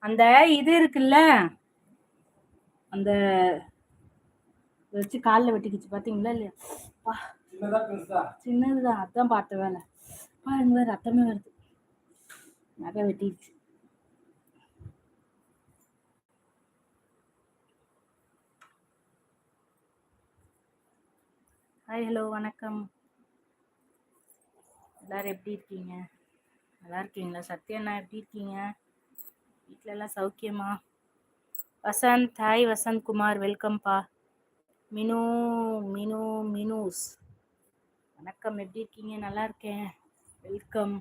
அந்த இது இருக்குல்ல, அந்த வச்சு காலில் வெட்டிக்கிச்சு பாத்தீங்களா இல்லையா? சின்னதுதான், அதான் பார்த்த வேலை. பாருங்க ரத்தமே வருது, நகை வெட்டிடுச்சு. ஹாய், ஹலோ, வணக்கம். எல்லாரும் எப்படி இருக்கீங்க? நல்லா இருக்கீங்களா? சத்யண்ணா எப்படி இருக்கீங்க? வீட்டில எல்லாம் சௌக்கியமா? வசந்த், ஹாய் வசந்த் குமார், வெல்கம்பா. மினு மினு மினூஸ், வணக்கம். எப்படி இருக்கீங்க? நல்லா இருக்கேன், வெல்கம்.